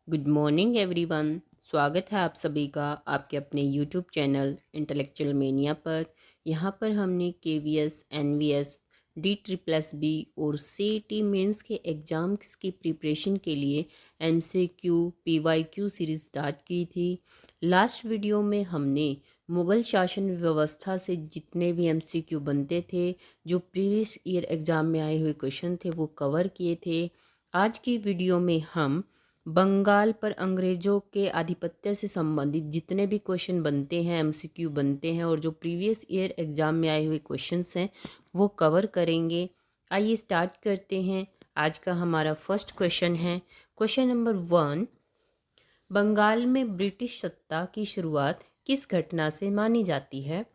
Good morning everyone. स्वागत है आप सभी का आपके अपने यूट्यूब चैनल इंटेलेक्चुअल मेनिया पर। यहाँ पर हमने KVS, NVS, D triple S B और सीईटी मेंस के एग्ज़ाम्स की प्रिपरेशन के लिए एमसीक्यू पीवाईक्यू सीरीज़ स्टार्ट की थी। लास्ट वीडियो में हमने मुग़ल शासन व्यवस्था से जितने भी एमसीक्यू बनते थे, जो प्रीवियस ईयर एग्ज़ाम में आए हुए क्वेश्चन थे, वो कवर किए थे। आज की वीडियो में हम बंगाल पर अंग्रेज़ों के आधिपत्य से संबंधित जितने भी क्वेश्चन बनते हैं, एमसीक्यू बनते हैं और जो प्रीवियस ईयर एग्ज़ाम में आए हुए क्वेश्चंस हैं वो कवर करेंगे। आइए स्टार्ट करते हैं। आज का हमारा फर्स्ट क्वेश्चन है क्वेश्चन नंबर 1। बंगाल में ब्रिटिश सत्ता की शुरुआत किस घटना से मानी जाती है?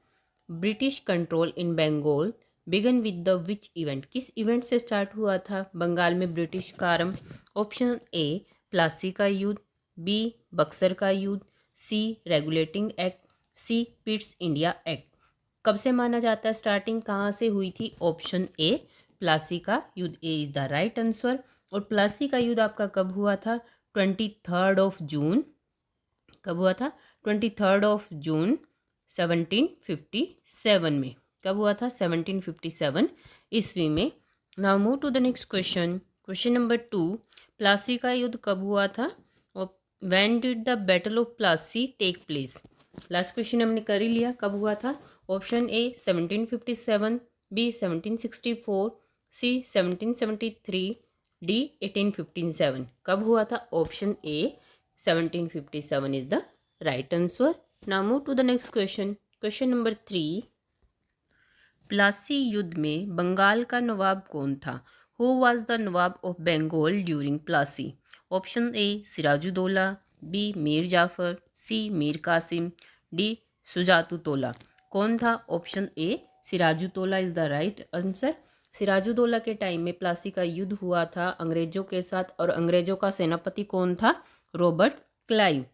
British control in Bengal began with the which event? किस इवेंट से स्टार्ट हुआ था बंगाल में ब्रिटिश का आरंभ? ऑप्शन ए प्लासी का युद्ध, बी बक्सर का युद्ध, सी रेगुलेटिंग एक्ट, सी पिट्स इंडिया एक्ट। कब से माना जाता है स्टार्टिंग, कहाँ से हुई थी? ऑप्शन ए प्लासी का युद्ध, ए इज द राइट आंसर। और प्लासी का युद्ध आपका कब हुआ था? 23 कब हुआ था? 23 1757 में। कब हुआ था? 1757 ईस्वी में। Now move to the next question. Question number 2। Plassey का युद्ध कब हुआ था? और when did the battle of Plassey take place? Last question हमने कर ही लिया, कब हुआ था? Option A 1757, B 1764, C 1773, D 1857। कब हुआ था? Option A 1757 is the right answer. Now move to the next question. Question number 3. Plassey युद्ध में बंगाल का नवाब कौन था? Who was the nawab of Bengal during Plassey? Option A Siraj-ud-Daulah, B Mir Jafar, C Mir Qasim, D Shujauddaula. कौन था? Option A Sirajuddaula is the right answer. Sirajuddaula के time में प्लासी का युद्ध हुआ था अंग्रेजों के साथ, और अंग्रेजों का सेनापति कौन था? Robert Clive.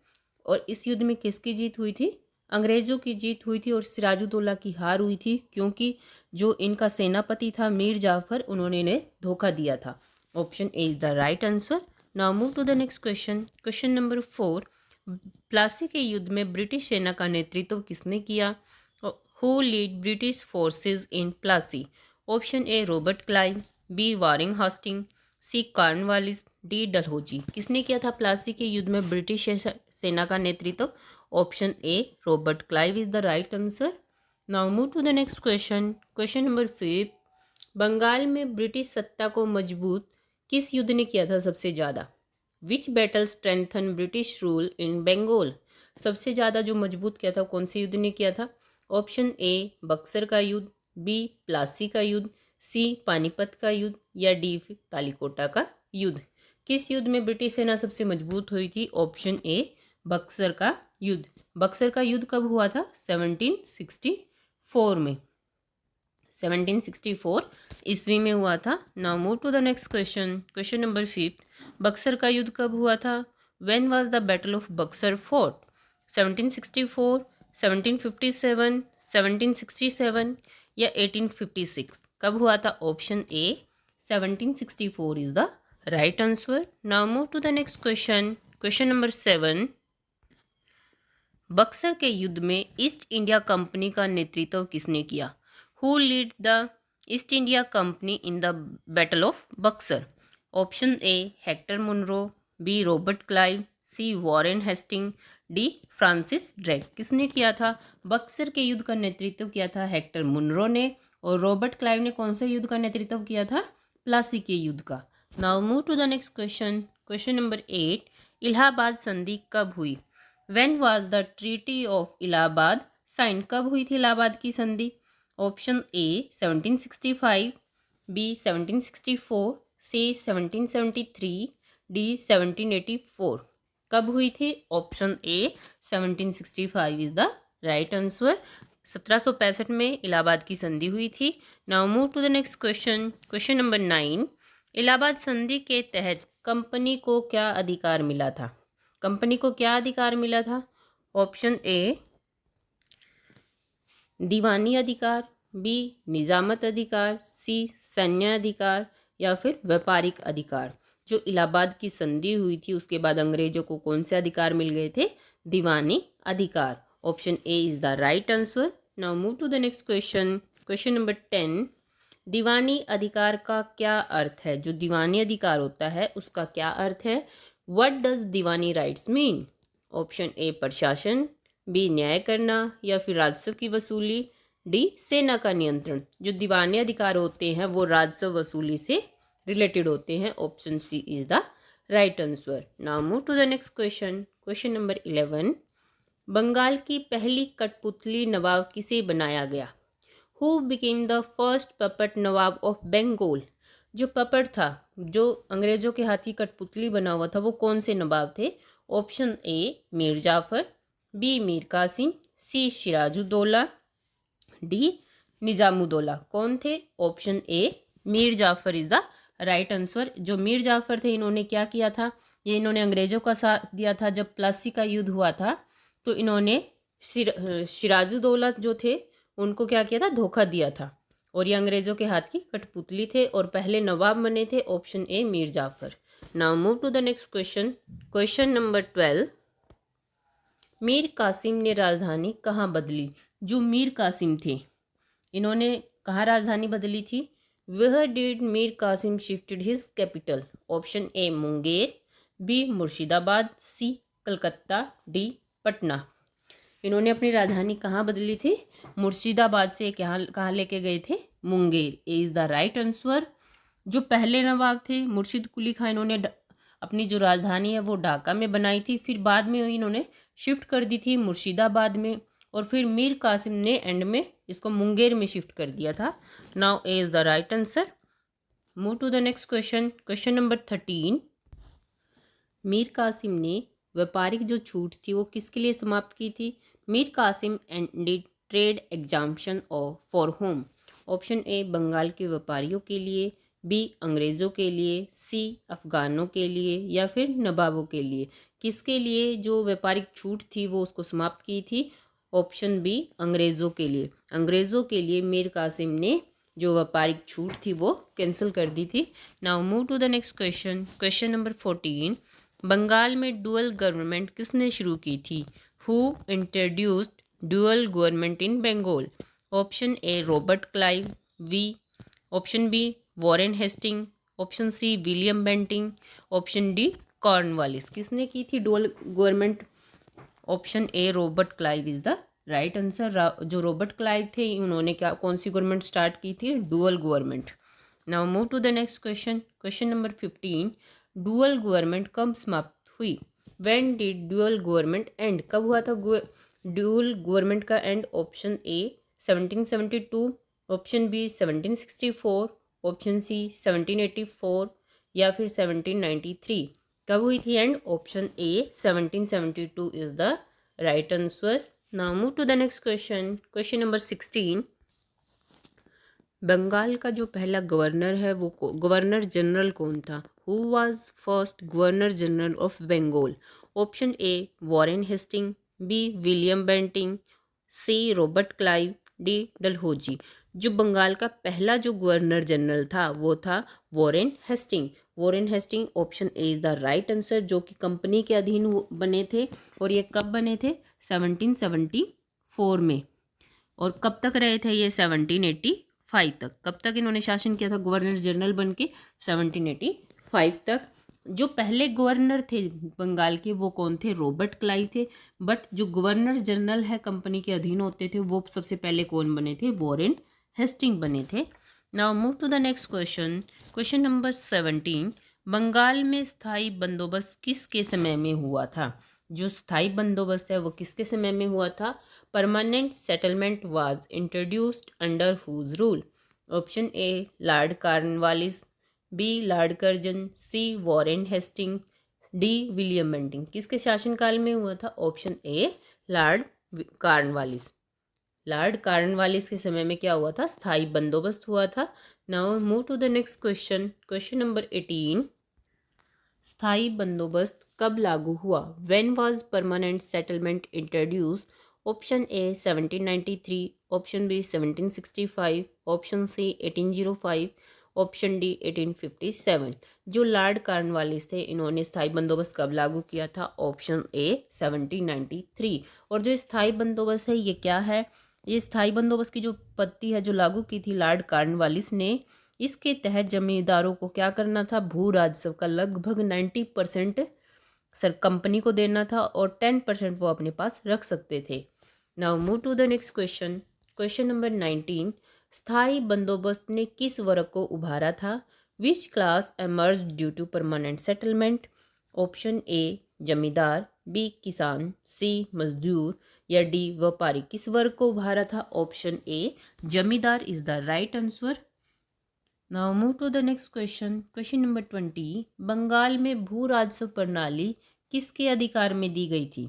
और इस युद्ध में किसकी जीत हुई थी? अंग्रेजों की जीत हुई थी और सिराजुद्दौला की हार हुई थी, क्योंकि जो इनका सेनापति था मीर जाफर, उन्होंने इन्हें धोखा दिया था। Option A is the right answer. Now move to the next question. Question number 4। Plassey के युद्ध में ब्रिटिश सेना का नेतृत्व किसने किया? Who lead British forces in Plassey? Option A Robert Clive, B Warren Hasting, C Cornwallis, D Dalhousie. किसने किया था प्लासी के युद्ध में ब्रिटिश सेना का नेतृत्व? Option A Robert Clive is the right answer. Now move to the next question. Question number 5। Bengal में ब्रिटिश सत्ता को मजबूत किस युद्ध ने किया था सबसे ज़्यादा? Which battle strengthen British rule in Bengal? सबसे ज़्यादा जो मजबूत किया था, कौन से युद्ध ने किया था? ऑप्शन ए बक्सर का युद्ध, बी प्लासी का युद्ध, सी पानीपत का युद्ध, या डी तालीकोटा का युद्ध। किस युद्ध में ब्रिटिश सेना सबसे मजबूत हुई थी? ऑप्शन ए बक्सर का युद्ध। बक्सर का युद्ध कब हुआ था? 1764 में। 1764 ईस्वी में हुआ था। Now move to the next question. Question number 5। Buxar का युद्ध कब हुआ था? When was the battle of Buxar fought? 1764, 1757, 1767 या 1856? कब हुआ था? Option A 1764 is the right answer. Now move to the next question. Question number 7। Buxar के युद्ध में ईस्ट इंडिया कंपनी का नेतृत्व किसने किया? Who lead the East India Company in the battle of Buxar? Option A Hector Munro, B Robert Clive, C Warren Hasting, D Francis Drake. किसने किया था? बक्सर के युद्ध का नेतृत्व किया था हेक्टर मुनरो ने, और रॉबर्ट क्लाइव ने कौन से युद्ध का नेतृत्व किया था? प्लासी के युद्ध का। Now move to the next question. Question number 8। Allahabad संधि कब हुई? When was the Treaty of Allahabad sign? कब हुई थी इलाहाबाद की संधि? Option A 1765, B 1764, C 1773, D 1784। कब हुई थी? Option A 1765 is the right answer. 1765 में इलाहाबाद की संधि हुई थी। Now move to the next question. Question number 9। Allahabad संधि के तहत कंपनी को क्या अधिकार मिला था? कंपनी को क्या अधिकार मिला था? ऑप्शन ए दीवानी अधिकार, बी निजामत अधिकार, सी सैन्य अधिकार, या फिर व्यापारिक अधिकार। जो इलाहाबाद की संधि हुई थी उसके बाद अंग्रेजों को कौन से अधिकार मिल गए थे? दीवानी अधिकार। Option A is the right answer. Now move to the next question. Question number 10। दीवानी अधिकार का क्या अर्थ है? जो दीवानी अधिकार होता है उसका क्या अर्थ है? What does Deewani rights mean? Option A प्रशासन, बी न्याय करना, या फिर राजस्व की वसूली, डी सेना का नियंत्रण। जो दीवानी अधिकार होते हैं वो राजस्व वसूली से रिलेटेड होते हैं। Option C is the right answer. Now move to the next question. Question number 11। Bengal की पहली कठपुतली नवाब किसे बनाया गया? Who became the first puppet Nawab of Bengal? जो पपेट था, जो अंग्रेजों के हाथ की कठपुतली बना हुआ था, वो कौन से नवाब थे? Option A Mir Jafar, B Mir Qasim, C Sirajuddaula, D Nizamuddaula. कौन थे? Option A Mir Jafar is the right answer. जो मीर जाफर थे इन्होंने क्या किया था? ये इन्होंने अंग्रेजों का साथ दिया था जब प्लासी का युद्ध हुआ था, तो इन्होंने सिराजुद्दौला जो थे उनको क्या किया था? धोखा दिया था, और ये अंग्रेजों के हाथ की कठपुतली थे और पहले नवाब बने थे। Option A Mir Jafar. Now move to the next question. Question number 12। Mir Qasim ने राजधानी कहाँ बदली? जो मीर कासिम थे इन्होंने कहाँ राजधानी बदली थी? Where did Mir Qasim shifted his capital? Option A Munger, B Murshidabad, C Calcutta, D Patna. इन्होंने अपनी राजधानी कहाँ बदली थी? मुर्शिदाबाद से कहाँ लेके गए थे? मुंगेर। ए इज़ द राइट आंसर। जो पहले नवाब थे मुर्शिद कुली खां, इन्होंने अपनी जो राजधानी है वो ढाका में बनाई थी, फिर बाद में इन्होंने शिफ्ट कर दी थी मुर्शिदाबाद में, और फिर मीर कासिम ने एंड में इसको मुंगेर में शिफ्ट कर दिया था। Now A is the right answer. Move to the next question. Question number 13। Mir Qasim ने व्यापारिक जो छूट थी वो किसके लिए समाप्त की थी? Mir Qasim ended trade exemption for whom? Option A Bengal के व्यापारियों के लिए, बी अंग्रेज़ों के लिए, सी अफगानों के लिए, या फिर नवाबों के लिए। किसके लिए जो व्यापारिक छूट थी वो उसको समाप्त की थी? ऑप्शन बी अंग्रेज़ों के लिए। अंग्रेज़ों के लिए मीर कासिम ने जो व्यापारिक छूट थी वो कैंसिल कर दी थी। Now move to the next question. Question number 14। Bengal में डुअल गवर्नमेंट किसने शुरू की थी? Who introduced dual government in Bengal? Option A Robert Clive, B option B Warren Hasting, option C William Bentinck, option D Cornwallis. किसने की थी dual government? Option A Robert Clive is the right answer. जो Robert Clive थे उन्होंने क्या कौन सी government start की थी? Dual government. Now move to the next question. Question number 15। Dual government कब समाप्त हुई? When did dual government end? कब हुआ था डुअल गवर्नमेंट का end? Option A 1772, option B 1764, option C 1784, या फिर 1793। कब हुई थी end? Option A 1772 is the right answer. Now move to the next question. Question number 16। Bengal का जो पहला गवर्नर है वो गवर्नर जनरल कौन था? Who was first governor general of Bengal? Option A Warren Hasting, B William Bentinck, C Robert Clive, D Dalhousie. जो बंगाल का पहला जो गवर्नर जनरल था वो था Warren Hasting. Warren Hasting option A is the right answer, जो कि कंपनी के अधीन बने थे, और ये कब बने थे? 1774 में। और कब तक रहे थे ये? 1785 तक। कब तक इन्होंने शासन किया था गवर्नर जनरल बन के? 1785 तक। जो पहले गवर्नर थे बंगाल के वो कौन थे? रॉबर्ट क्लाइव थे। बट जो गवर्नर जनरल है कंपनी के अधीन होते थे वो सबसे पहले कौन बने थे? वॉरेन हेस्टिंग बने थे। Now move to the next question. Question number 17। Bengal में स्थायी बंदोबस्त किसके समय में हुआ था? जो स्थायी बंदोबस्त है वो किसके समय में हुआ था? Permanent settlement was introduced under whose rule? Option A Lord Cornwallis, B Lord Curzon, C Warren Hasting, D William Bentinck. किसके शासनकाल में हुआ था? Option A Lord Cornwallis. Lord Cornwallis के समय में क्या हुआ था? स्थायी बंदोबस्त हुआ था। Now move to the next question. Question number 18। स्थायी बंदोबस्त कब लागू हुआ? When was permanent settlement introduced? Option A 1793, option B 1765, option C 1805, option D 1857। जो लॉर्ड कॉर्नवालिस थे इन्होंने स्थायी बंदोबस्त कब लागू किया था? Option A 1793। और जो स्थायी बंदोबस्त है ये क्या है? ये स्थायी बंदोबस्त की जो पत्ती है जो लागू की थी लॉर्ड कॉर्नवालिस ने, इसके तहत जमींदारों को क्या करना था? भू राजस्व का लगभग 90% सर कंपनी को देना था और 10% वो अपने पास रख सकते थे। Now move to the next question. Question number 19। स्थायी बंदोबस्त ने किस वर्ग को उभारा था? Which class emerge due to permanent settlement? Option A zamindar, B किसान, सी मजदूर या डी व्यापारी। किस वर्ग को उभारा था? Option A zamindar is the right answer. Now move to the next question. Question number 20। Bengal में भू राजस्व प्रणाली किसके अधिकार में दी गई थी?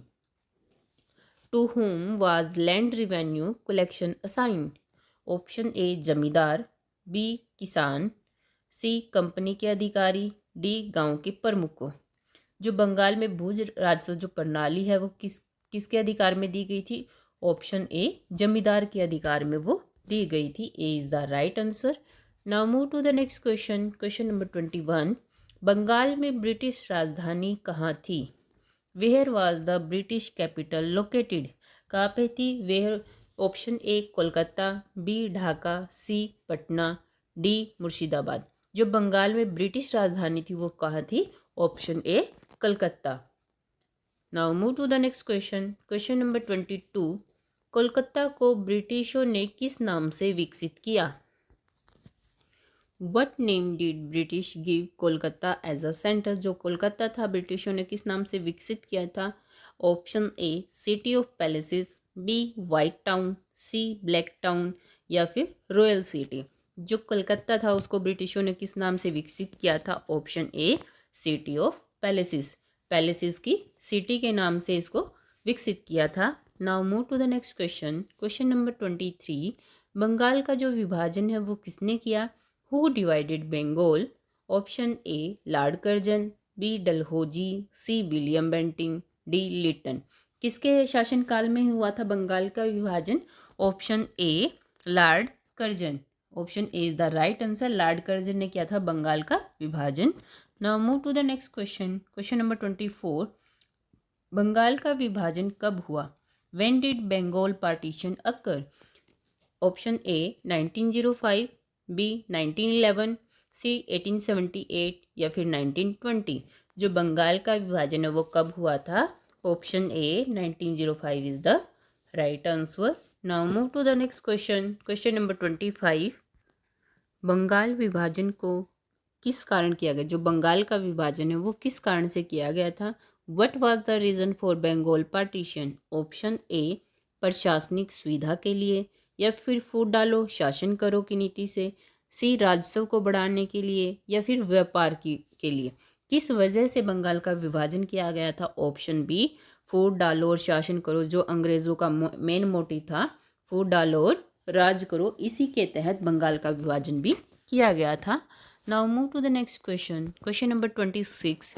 To whom was land revenue collection assigned? Option A zamindar, B किसान, सी कंपनी के अधिकारी, डी गांव के प्रमुखों। जो बंगाल में भू राजस्व जो प्रणाली है वो किसके अधिकार में दी गई थी? ऑप्शन ए जमींदार के अधिकार में वो दी गई थी। A is the right answer. Now move to the next question. Question number 21। Bengal में ब्रिटिश राजधानी कहाँ थी? Where was the British capital located? कहाँ पे थी? Where. Option A Kolkata, B Dhaka, C Patna, D Murshidabad. जो बंगाल में ब्रिटिश राजधानी थी वो कहाँ थी? Option A Calcutta. Now move to the next question. Question number 22। Kolkata को ब्रिटिशों ने किस नाम से विकसित किया? What name did British give Kolkata as a centre? जो कोलकाता था ब्रिटिशों ने किस नाम से विकसित किया था? Option A city of palaces, B white town, C black town या फिर रॉयल सिटी। जो कोलकाता था उसको ब्रिटिशों ने किस नाम से विकसित किया था? Option A city of palaces. Palaces की सिटी के नाम से इसको विकसित किया था। Now move to the next question. Question number 23। Bengal का जो विभाजन है वो किसने किया? Who divided Bengal? Option A Lord Curzon, B Dalhousie, C William Bentinck, D Lytton. किसके शासनकाल में हुआ था बंगाल का विभाजन? Option A Lord Curzon. Option A is the right answer. Lord Curzon ने किया था बंगाल का विभाजन। Now move to the next question. Question number 24। Bengal का विभाजन कब हुआ? When did Bengal partition occur? Option A 1905, B 1911, C 1878 या फिर 1920। जो बंगाल का विभाजन है वो कब हुआ था? Option A 1905 is the right answer. Now move to the next question. Question number 25। Bengal विभाजन को किस कारण किया गया? जो बंगाल का विभाजन है वो किस कारण से किया गया था? What was the reason for Bengal partition? Option A प्रशासनिक सुविधा के लिए या फिर फूट डालो शासन करो की नीति से, सी राजस्व को बढ़ाने के लिए या फिर व्यापार के लिए। किस वजह से बंगाल का विभाजन किया गया था? ऑप्शन बी फूट डालो और शासन करो। जो अंग्रेज़ों का मेन मोटिव था फूट डालो और राज करो, इसी के तहत बंगाल का विभाजन भी किया गया था। Now move to the next question. Question number 26।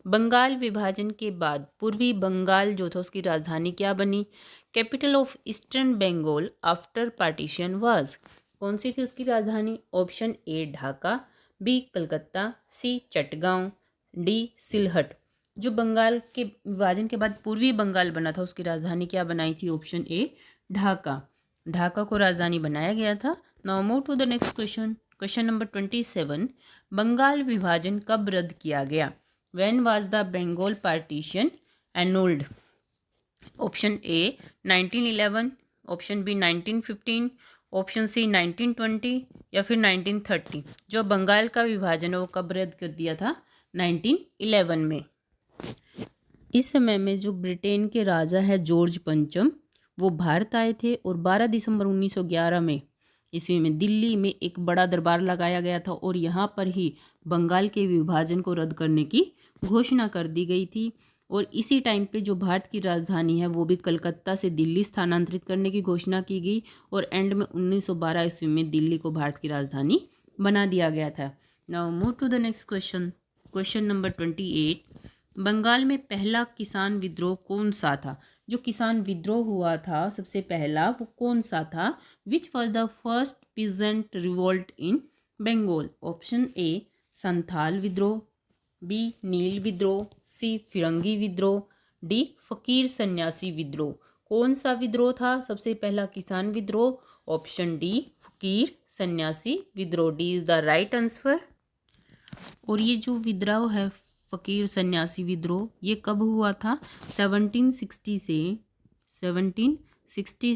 Bengal विभाजन के बाद पूर्वी बंगाल जो था उसकी राजधानी क्या बनी? Capital of eastern Bengal after partition was. कौन सी थी उसकी राजधानी? Option A Dhaka, B Calcutta, C Chittagong, D Sylhet. जो बंगाल के विभाजन के बाद पूर्वी बंगाल बना था उसकी राजधानी क्या बनाई थी? Option A Dhaka. ढाका को राजधानी बनाया गया था। Now move to the next question. Question number 27। Bengal विभाजन कब रद्द किया गया? When was the Bengal partition annulled? Option A 1911, option B 1915, option C 1920 या फिर 1930। जो बंगाल का विभाजन है वो कब रद्द कर दिया था? 1911 में। इस समय में जो ब्रिटेन के राजा है जॉर्ज पंचम वो भारत आए थे और 12 दिसंबर 1911 में ईस्वी में दिल्ली में एक बड़ा दरबार लगाया गया था और यहाँ पर ही बंगाल के विभाजन को रद्द करने की घोषणा कर दी गई थी। और इसी टाइम पे जो भारत की राजधानी है वो भी कलकत्ता से दिल्ली स्थानांतरित करने की घोषणा की गई और एंड में 1912 ईस्वी में दिल्ली को भारत की राजधानी बना दिया गया था। Now move to the next question. Question number 28। Bengal में पहला किसान विद्रोह कौन सा था? जो किसान विद्रोह हुआ था सबसे पहला वो कौन सा था? Which was the first peasant revolt in Bengal. Option A Santhal विद्रोह, बी नील विद्रोह, सी फिरंगी विद्रोह, डी फकीर सन्यासी विद्रोह। कौन सा विद्रोह था? सबसे पहला किसान विद्रोह, ऑप्शन डी फकीर सन्यासी विद्रोह। D is the right answer. और ये जो विद्रोह है फकीर सन्यासी विद्रोह, ये कब हुआ था? 1760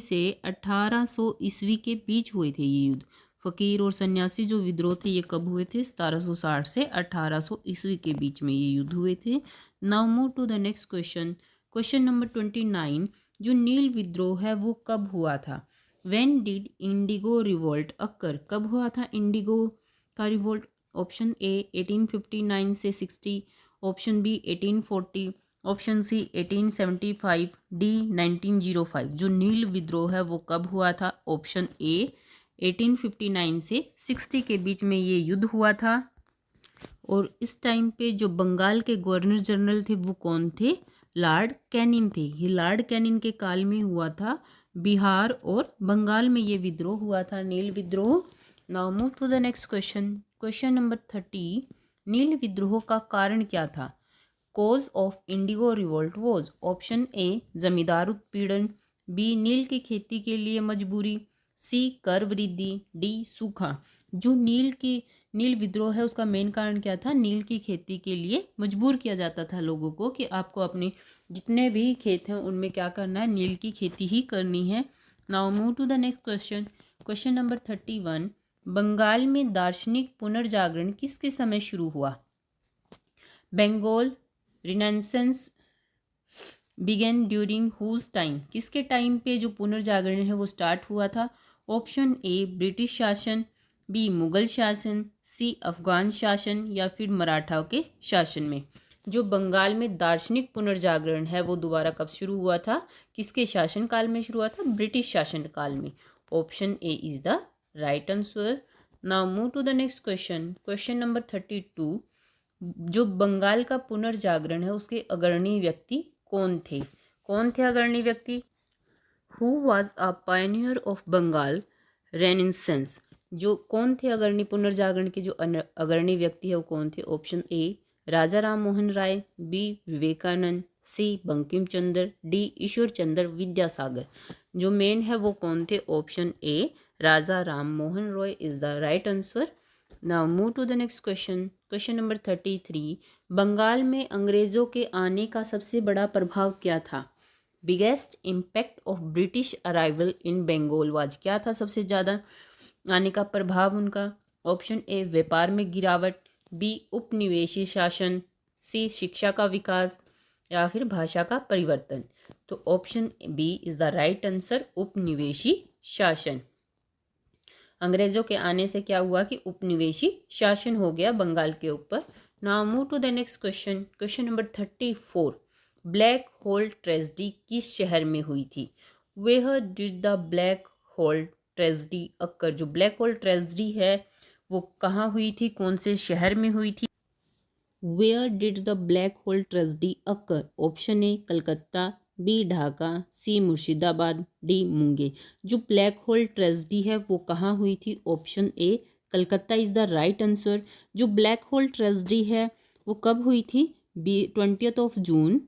से 1800 ईस्वी के बीच हुए थे ये युद्ध। फकीर और सन्यासी जो विद्रोह थे ये कब हुए थे? 1760 से 1800 ईस्वी के बीच में ये युद्ध हुए थे। Now move to the next question. Question number 29। जो नील विद्रोह है वो कब हुआ था? When did indigo revolt occur? कब हुआ था इंडिगो का रिवोल्ट? ऑप्शन ए 1859 से 60, option B 1840, option C 1875, D 1905। जो नील विद्रोह है वो कब हुआ था? ऑप्शन ए 1859 से 60 के बीच में ये युद्ध हुआ था। और इस टाइम पे जो बंगाल के गवर्नर जनरल थे वो कौन थे? लॉर्ड कैनिंग थे। ये लॉर्ड कैनिंग के काल में हुआ था। बिहार और बंगाल में ये विद्रोह हुआ था, नील विद्रोह। Now move to the next question. Question number 30। नील विद्रोह का कारण क्या था? Cause of indigo revolt was, option A zamindar उत्पीड़न, बी नील की खेती के लिए मजबूरी, सी कर वृद्धि, डी सूखा। जो नील विद्रोह है उसका मेन कारण क्या था? नील की खेती के लिए मजबूर किया जाता था लोगों को कि आपको अपने जितने भी खेत हैं उनमें क्या करना है? नील की खेती ही करनी है। Now move to the next question. Question number 31। Bengal में दार्शनिक पुनर्जागरण किसके समय शुरू हुआ? Bengal renaissance began during whose time? किसके टाइम पे जो पुनर्जागरण है वो स्टार्ट हुआ था? ऑप्शन ए ब्रिटिश शासन, बी मुगल शासन, सी अफगान शासन, या फिर मराठाओं के शासन में। जो बंगाल में दार्शनिक पुनर्जागरण है वो दोबारा कब शुरू हुआ था? किसके शासन काल में शुरू हुआ था? ब्रिटिश शासन काल में। Option A is the right answer. Now move to the next question. Question number 32। जो बंगाल का पुनर्जागरण है उसके अग्रणी व्यक्ति कौन थे? कौन थे अग्रणी व्यक्ति? Who was a pioneer of Bengal renaissance? जो कौन थे अग्रणी पुनर्जागरण के जो अग्रणी व्यक्ति है वो कौन थे? Option A Raja Ram Mohan Roy, B Vivekananda, C Bankim Chandra, D Ishwar Chandra Vidyasagar. जो मेन है वो कौन थे? Option A Raja Ram Mohan Roy is the right answer. Now move to the next question. Question number 33। Bengal में अंग्रेजों के आने का सबसे बड़ा प्रभाव क्या था? Biggest impact of British arrival in Bengal was? क्या था सबसे ज़्यादा आने का प्रभाव उनका? ऑप्शन ए व्यापार में गिरावट, बी उपनिवेशी शासन, सी शिक्षा का विकास, या फिर भाषा का परिवर्तन। तो option B is the right answer, उपनिवेशी शासन। अंग्रेजों के आने से क्या हुआ कि उपनिवेशी शासन हो गया बंगाल के ऊपर। Now move to the next question. Question number 34। Black hole tragedy किस शहर में हुई थी? Where did the black hole tragedy occur? जो ब्लैक होल ट्रेजेडी है वो कहाँ हुई थी? कौन से शहर में हुई थी? Where did the black hole tragedy occur? Option A Calcutta, B Dhaka, C Murshidabad, D Munger. जो ब्लैक होल ट्रेजेडी है वो कहाँ हुई थी? Option A Calcutta is the right answer. जो ब्लैक होल ट्रेजेडी है वो कब हुई थी? 20 जून।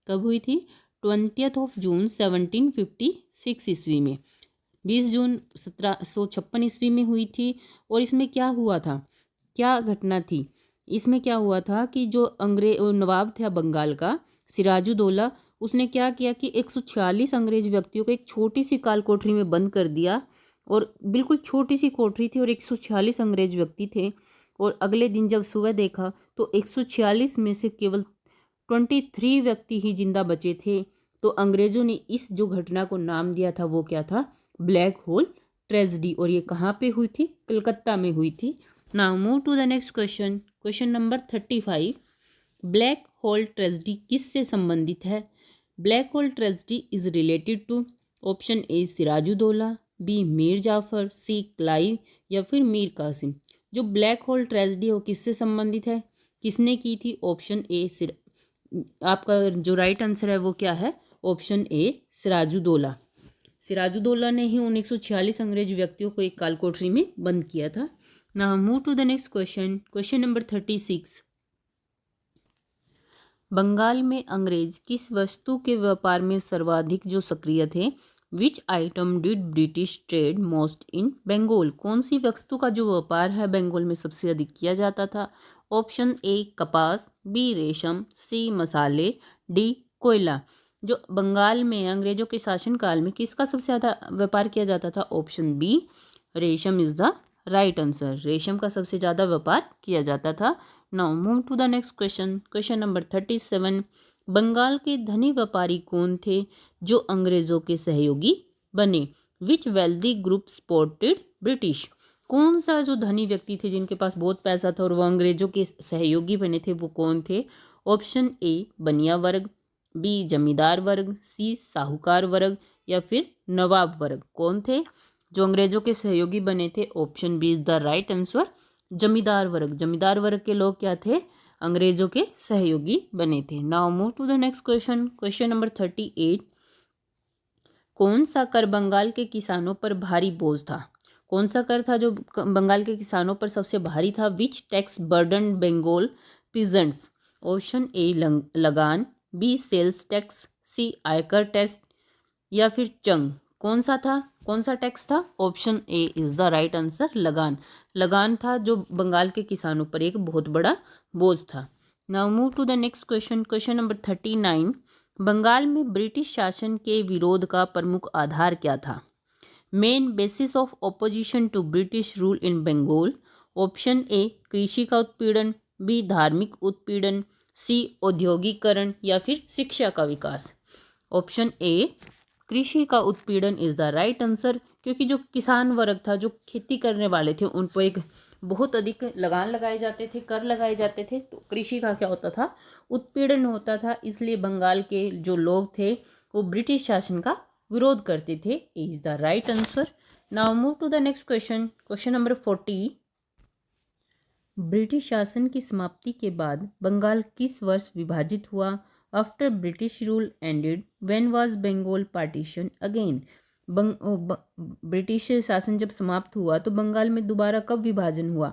कब हुई थी? 20 जून 1756 ईस्वी में। 20 जून 1756 ईस्वी में हुई थी। और इसमें क्या हुआ था? क्या घटना थी? इसमें क्या हुआ था कि जो नवाब था बंगाल का सिराजुद्दौला, उसने क्या किया कि 146 अंग्रेज व्यक्तियों को एक छोटी सी काल कोठरी में बंद कर दिया। और बिल्कुल छोटी सी कोठरी थी और 146 अंग्रेज व्यक्ति थे। और अगले दिन जब सुबह देखा तो 146 में से केवल 23 व्यक्ति ही जिंदा बचे थे। तो अंग्रेजों ने इस जो घटना को नाम दिया था वो क्या था? Black hole tragedy. और ये कहाँ पे हुई थी? कलकत्ता में हुई थी। Now move to the next question. Question number 35। Black hole tragedy किससे संबंधित है? Black hole tragedy is related to, option A Siraj-ud-Daulah, B Mir Jafar, C Clive, या फिर मीर कासिम। जो ब्लैक होल ट्रेजेडी है वो किससे संबंधित है? किसने की थी? ऑप्शन ए आपका जो राइट आंसर है वो क्या है? Option A Siraj-ud-Daulah. सिराजुद्दौला ने ही उन 146 अंग्रेज व्यक्तियों को एक काल कोठरी में बंद किया था। Now move to the next question, question number 36। Bengal में अंग्रेज किस वस्तु के व्यापार में सर्वाधिक जो सक्रिय थे? Which item did British trade most in Bengal? कौन सी वस्तु का जो व्यापार है बंगाल में सबसे अधिक किया जाता था? ऑप्शन ए कपास, बी रेशम, सी मसाले, डी कोयला। जो बंगाल में अंग्रेजों के शासनकाल में किसका सबसे ज़्यादा व्यापार किया जाता था? ऑप्शन बी रेशम इज द राइट आंसर। रेशम का सबसे ज़्यादा व्यापार किया जाता था। Now move to the next question, question number 37। Bengal के धनी व्यापारी कौन थे जो अंग्रेजों के सहयोगी बने? विच वेल्दी ग्रुप सपोर्टेड ब्रिटिश? कौन सा जो धनी व्यक्ति थे जिनके पास बहुत पैसा था और वो अंग्रेजों के सहयोगी बने थे, वो कौन थे? ऑप्शन ए बनिया वर्ग, बी जमींदार वर्ग, सी साहूकार वर्ग, या फिर नवाब वर्ग। कौन थे जो अंग्रेजों के सहयोगी बने थे? Option B is the right answer, zamindar वर्ग। जमींदार वर्ग के लोग क्या थे? अंग्रेजों के सहयोगी बने थे। Now move to the next question, question number 38। कौन सा कर बंगाल के किसानों पर भारी बोझ था? कौन सा कर था जो बंगाल के किसानों पर सबसे भारी था? Which tax burden Bengal peasants? Option A lagan, B sales tax, सी आयकर टैक्स, या फिर चंग। कौन सा था? कौन सा टैक्स था? Option A is the right answer, लगान। लगान था जो बंगाल के किसानों पर एक बहुत बड़ा बोझ था। Now move to the next question, question number 39। Bengal में ब्रिटिश शासन के विरोध का प्रमुख आधार क्या था? Main basis of opposition to British rule in Bengal. Option A कृषि का उत्पीड़न, बी धार्मिक उत्पीड़न, सी औद्योगिकरण, या फिर शिक्षा का विकास। ऑप्शन ए कृषि का उत्पीड़न इज द राइट आंसर, क्योंकि जो किसान वर्ग था, जो खेती करने वाले थे, उन पर एक बहुत अधिक लगान लगाए जाते थे, कर लगाए जाते थे, तो कृषि का क्या होता था? उत्पीड़न होता था। इसलिए बंगाल के जो लोग थे वो ब्रिटिश शासन का विरोध करते थे। Is the right answer. Now move to the next question, question number 40। British शासन की समाप्ति के बाद बंगाल किस वर्ष विभाजित हुआ? After British rule ended, when was Bengal partition again? British शासन जब समाप्त हुआ तो बंगाल में दोबारा कब विभाजन हुआ?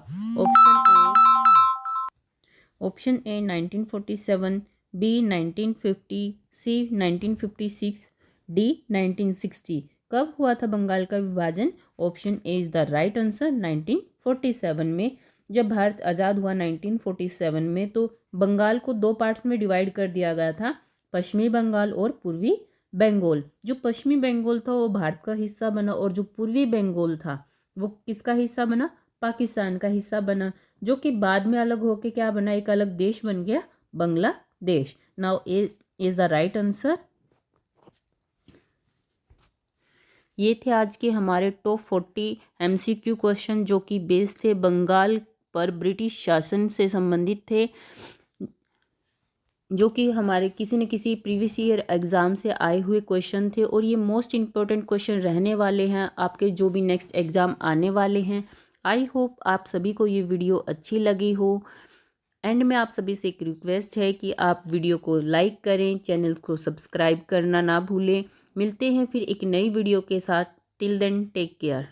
Option A 1947, B 1950, C 1956, D 1960। कब हुआ था बंगाल का विभाजन? Option A is the right answer, 1947 में। जब भारत आज़ाद हुआ 1947 में, तो बंगाल को दो पार्ट्स में डिवाइड कर दिया गया था, पश्चिमी बंगाल और पूर्वी बंगाल। जो पश्चिमी बंगाल था वो भारत का हिस्सा बना, और जो पूर्वी बंगाल था वो किसका हिस्सा बना? पाकिस्तान का हिस्सा बना, जो कि बाद में अलग होके क्या बना? एक अलग देश बन गया, Bangladesh. Now A is the right answer. ये थे आज के हमारे टॉप 40 MCQ क्वेश्चन, जो कि बेस थे बंगाल पर ब्रिटिश शासन से संबंधित थे, जो कि हमारे किसी न किसी प्रीवियस ईयर एग्ज़ाम से आए हुए क्वेश्चन थे, और ये मोस्ट इम्पोर्टेंट क्वेश्चन रहने वाले हैं आपके जो भी नेक्स्ट एग्ज़ाम आने वाले हैं। आई होप आप सभी को ये वीडियो अच्छी लगी हो। एंड में आप सभी से एक रिक्वेस्ट है कि आप वीडियो को लाइक करें, चैनल को सब्सक्राइब करना ना भूलें। मिलते हैं फिर एक नई वीडियो के साथ। Till then take care.